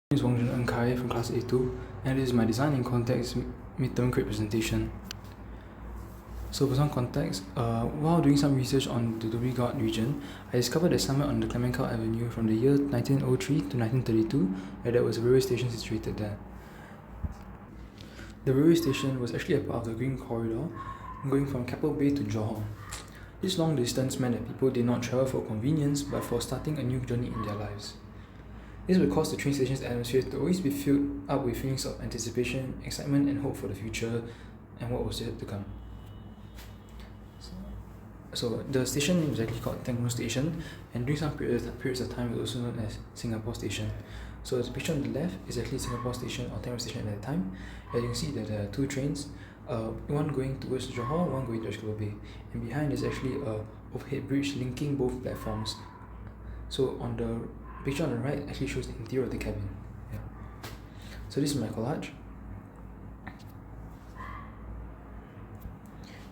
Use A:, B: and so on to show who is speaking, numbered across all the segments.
A: My name is Wong Kai from class A2, and this is my design in context midterm grade presentation. So for some context, while doing some research on the Dhoby Ghaut region, I discovered a summit on the Clemenceau Avenue from the year 1903 to 1932, where there was a railway station situated there. The railway station was actually a part of the Green Corridor, going from Keppel Bay to Johor. This long distance meant that people did not travel for convenience, but for starting a new journey in their lives. This would cause the train station's atmosphere to always be filled up with feelings of anticipation, excitement, and hope for the future and what was yet to come. So the station name is actually called Tengmu Station, and during some periods of time it was also known as Singapore Station. So the picture on the left is actually Singapore Station or Tengmu Station at that time. As you can see, there are two trains, one going towards Johor, one going towards Keppel Bay, and behind is actually a overhead bridge linking both platforms. So on the picture on the right actually shows the interior of the cabin. Yeah. So this is my collage.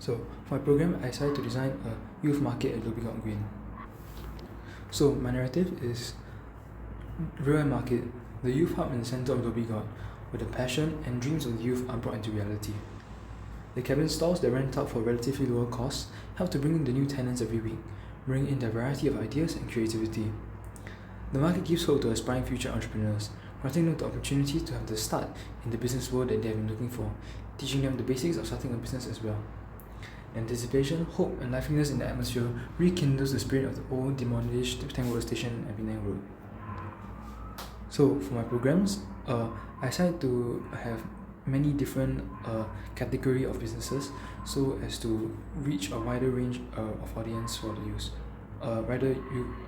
A: So for my program, I decided to design a youth market at Dhoby Ghaut Green. So my narrative is Real Market, the youth hub in the centre of Dhoby Ghaut, where the passion and dreams of the youth are brought into reality. The cabin stalls that rent out for relatively lower costs help to bring in the new tenants every week, bring in their variety of ideas and creativity. The market gives hope to aspiring future entrepreneurs, granting them the opportunity to have the start in the business world that they have been looking for, teaching them the basics of starting a business as well. Anticipation, hope, and liveliness in the atmosphere rekindles the spirit of the old demolished Tengmu Station at Penang Road. So for my programs, I decided to have many different category of businesses so as to reach a wider range of audience for the use.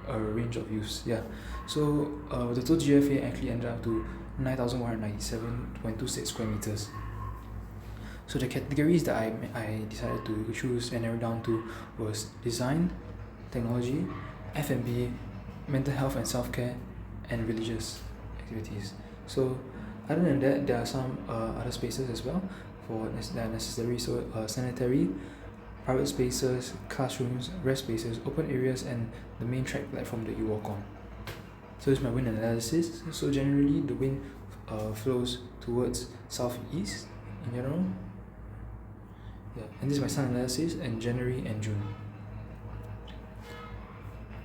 A: Range of use. Yeah. So the total GFA actually ended up to 9,197.26 square meters. So the categories that I decided to choose and narrow down to was design, technology, F&B, mental health and self-care, and religious activities. So other than that, there are some other spaces as well that are necessary. So sanitary, private spaces, classrooms, rest spaces, open areas, and the main track platform that you walk on. So this is my wind analysis. So generally the wind flows towards southeast in general. Yeah, and this is my sun analysis in January and June.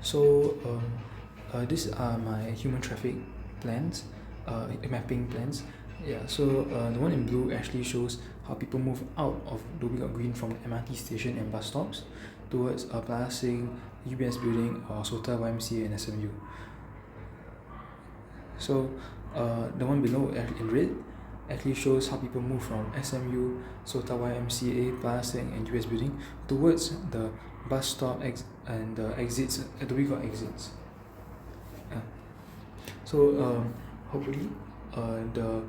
A: So these are my human traffic plans, mapping plans. Yeah, so the one in blue actually shows how people move out of Dhoby Ghaut Green from the MRT station and bus stops towards Plaza Sing, UBS building, SOTA, YMCA, and SMU. So the one below in red actually shows how people move from SMU, SOTA, YMCA, Plaza Sing, and UBS building towards the bus stop and the exits, Dhoby Ghaut exits. So hopefully the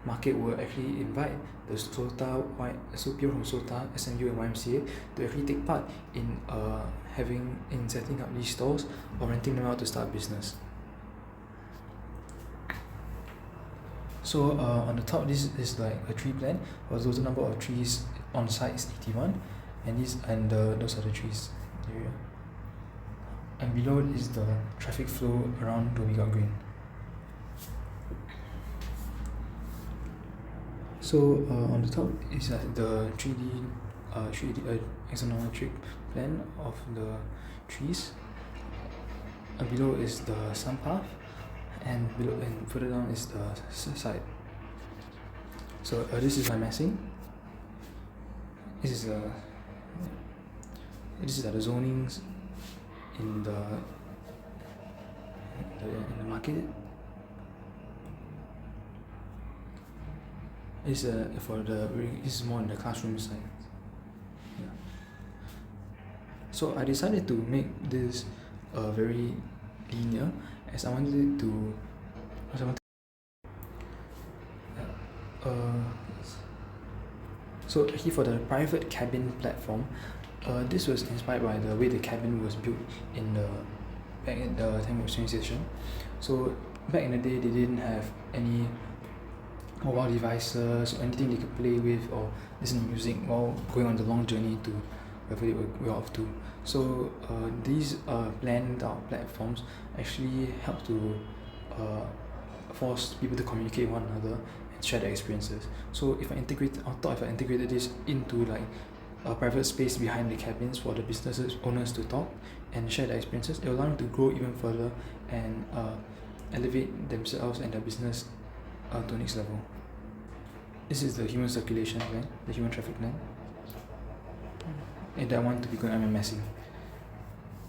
A: market will actually invite the people from SOTA, SMU, and YMCA to actually take part in setting up these stalls or renting them out to start business. So on the top, this is like a tree plan, or the total number of trees on site is 81, and those are the trees area. And below is the traffic flow around Dhoby Ghaut Green. So on the top is the 3D axonometric plan of the trees. Below is the sun path, and further down is the side. So this is my massing. This is the zonings in the market. This is more on the classroom side. Yeah. So I decided to make this very linear, as I wanted it to. So actually for the private cabin platform, this was inspired by the way the cabin was built back at the Tengmu train station. So back in the day, they didn't have any mobile devices or anything they could play with or listen to music while going on the long journey to wherever they were off to. So these planned out platforms actually help to force people to communicate with one another and share their experiences. So if I integrated this into like a private space behind the cabins for the businesses owners to talk and share their experiences, it will allow them to grow even further and elevate themselves and their business to the next level. This is the human circulation plan, the human traffic plan. And I want to be going massing.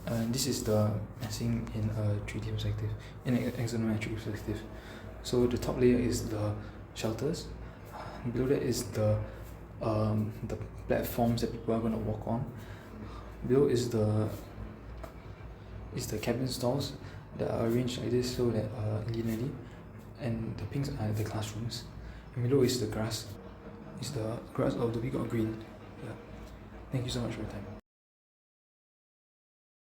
A: This is the massing in a 3D perspective, in an axonometric perspective. So the top layer is the shelters. Below that is the platforms that people are going to walk on. Below is the cabin stalls that are arranged like this so that linearly, and the pinks are the classrooms. And below is the grass. It's the grass of the Big Green. Yeah. Thank you so much for your time.